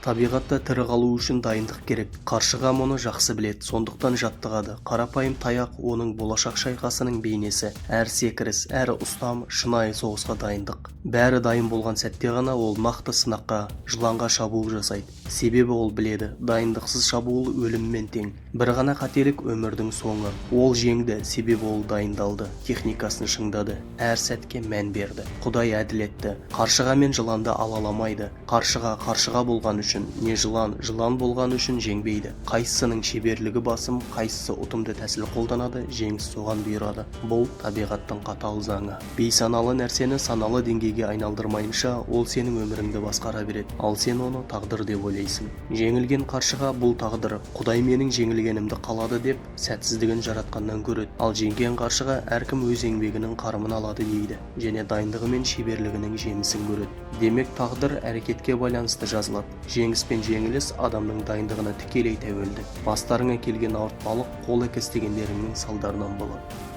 Табиғатта тірі қалу үшін дайындық керек. Қаршыға мұны жақсы біледі, сондықтан жаттығады. Қарапайым таяқ оның болашақ шайқасының бейнесі. Әр секіріс, әр ұстам шынайы соғысқа дайындық. Бәрі дайын болған сәтте ғана ол нақты сынаққа, жыланға шабуыл жасайды. Себебі ол біледі, дайындықсыз шабуыл өліммен тең. Бір ғана қателік өмірдің соңы. Ол жеңді, себебі ол дайындалды, техникасын шыңдады, әр сәтке мән берді. Құдай әділетті. Қаршыға мен жыланды алаламайды. Қаршыға болған үшін, не жылан болған үшін жеңбейді. Қайсысының шеберлігі басым, қайсысы ұтымды тәсіл қолданады, жеңіс соған бұйырады. Бұл табиғаттың қатал заңы. Бейсаналы нәрсені саналы деңгейге айналдырмайынша, ол сенің өміріңді басқара береді, ал сен оны тағдыр деп ойлайсың. Жеңілген қаршыға бұл тағдыр, Құдай менің жеңілгенімді қалады деп сәтсіздігін жаратқаннан көреді. Ал жеңген қаршыға әркім өз еңбегінің қарымын алады дейді, және дайындығы мен шеберлігінің жемісін көреді. Демек тағдыр әрекетке байланысты жазылады. Жеңіс пен жеңіліс адамның дайындығына тікелей тәуелді. Бастарыңа келген ауыртпалық қол істегендеріңнің салдарынан болады.